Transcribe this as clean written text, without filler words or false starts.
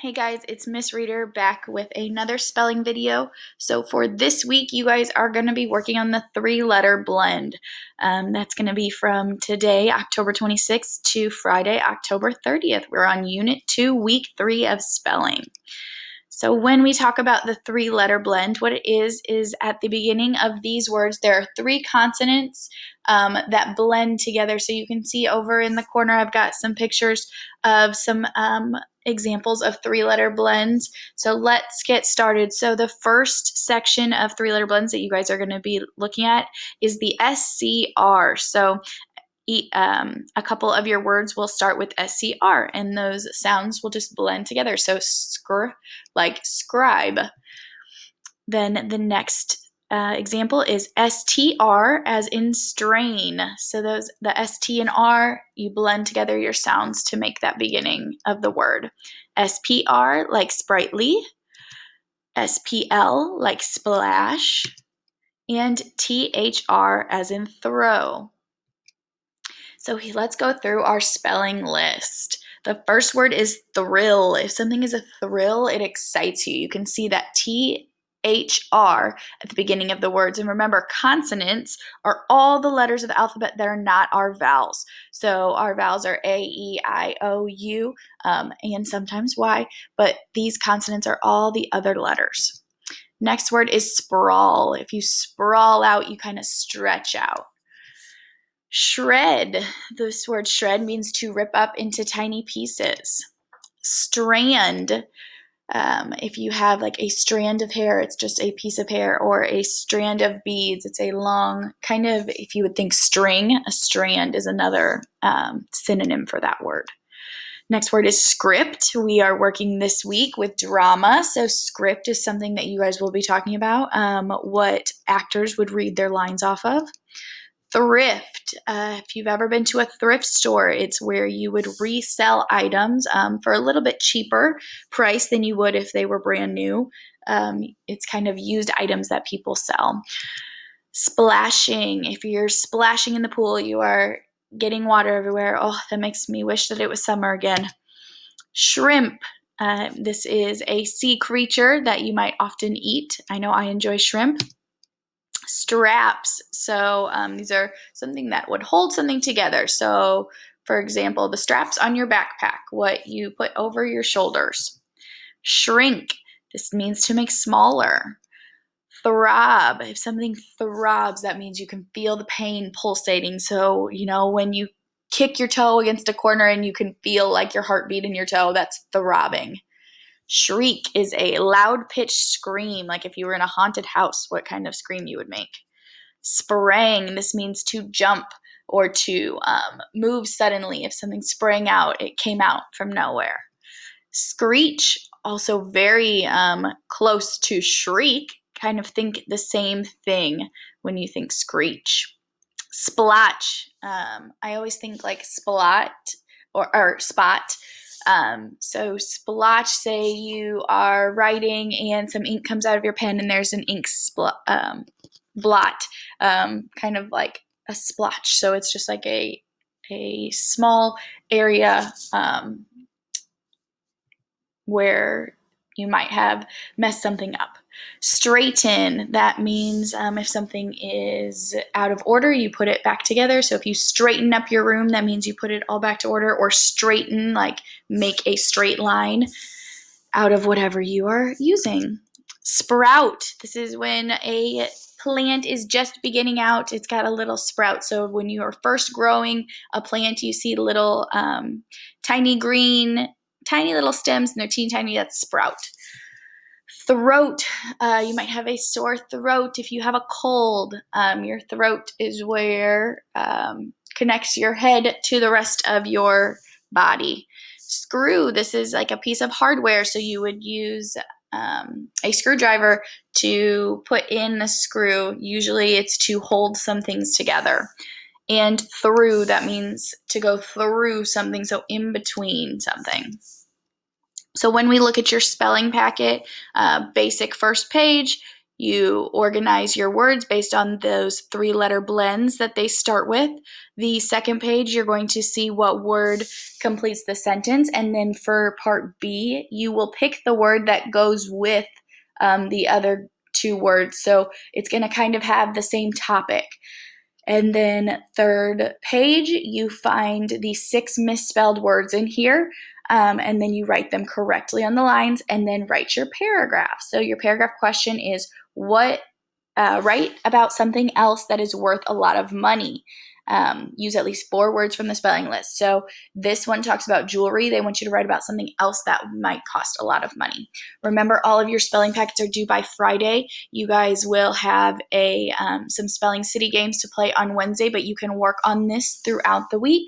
Hey guys, it's Miss Reader back with another spelling video. So for this week, you guys are going to be working on the three-letter blend. That's going to be from today, October 26th, to Friday, October 30th. We're on Unit 2, Week 3 of spelling. So when we talk about the three-letter blend, what it is at the beginning of these words, there are three consonants that blend together. So you can see over in the corner, I've got some pictures of some examples of three-letter blends. So let's get started. So the first section of three-letter blends that you guys are going to be looking at is the SCR. So a couple of your words will start with SCR, and those sounds will just blend together. So like scribe. Then the next example is STR, as in strain. So the ST and R, you blend together your sounds to make that beginning of the word. SPR, like sprightly. SPL, like splash. And THR, as in throw. So let's go through our spelling list. The first word is thrill. If something is a thrill, it excites you. You can see that THR at the beginning of the words. And remember, consonants are all the letters of the alphabet that are not our vowels. So our vowels are A, E, I, O, U, and sometimes Y, but these consonants are all the other letters. Next word is sprawl. If you sprawl out, you kind of stretch out. Shred. This word shred means to rip up into tiny pieces. Strand. If you have like a strand of hair, it's just a piece of hair, or a strand of beads. It's a long kind of, if you would think string, a strand is another synonym for that word. Next word is script. We are working this week with drama. So script is something that you guys will be talking about, what actors would read their lines off of. Thrift. If you've ever been to a thrift store, it's where you would resell items for a little bit cheaper price than you would if they were brand new. It's kind of used items that people sell. Splashing. If you're splashing in the pool, you are getting water everywhere. Oh, that makes me wish that it was summer again. Shrimp. This is a sea creature that you might often eat. I know I enjoy shrimp. Straps. So these are something that would hold something together. So for example, the straps on your backpack, what you put over your shoulders. Shrink. This means to make smaller. Throb. If something throbs, that means you can feel the pain pulsating. So, when you kick your toe against a corner and you can feel like your heartbeat in your toe, that's throbbing. Shriek is a loud pitched scream, like if you were in a haunted house, what kind of scream you would make. Sprang, this means to jump or to move suddenly. If something sprang out, it came out from nowhere. Screech, also very close to shriek. Kind of think the same thing when you think screech. Splotch, I always think like splat or spot. So splotch, say you are writing and some ink comes out of your pen and there's an ink blot, kind of like a splotch. So it's just like a small area where you might have messed something up. Straighten, that means if something is out of order, you put it back together. So if you straighten up your room, that means you put it all back to order. Or straighten, like make a straight line out of whatever you are using. Sprout, this is when a plant is just beginning out. It's got a little sprout. So when you are first growing a plant, you see little tiny green, tiny little stems, and they're teeny tiny. That's sprout. Throat, you might have a sore throat if you have a cold. Your throat is where connects your head to the rest of your body. Screw, this is like a piece of hardware, so you would use a screwdriver to put in the screw. Usually it's to hold some things together. And through, that means to go through something, so in between something. So when we look at your spelling packet, basic first page, You organize your words based on those 3-letter blends that they start with. The second page, you're going to see what word completes the sentence. And then for part B, you will pick the word that goes with the other 2 words. So it's going to kind of have the same topic. And then third page, you find the 6 misspelled words in here, and then you write them correctly on the lines, and then write your paragraph. So your paragraph question is, write about something else that is worth a lot of money. Use at least 4 words from the spelling list. So this one talks about jewelry. They want you to write about something else that might cost a lot of money. Remember, all of your spelling packets are due by Friday. You guys will have some Spelling City games to play on Wednesday, but you can work on this throughout the week.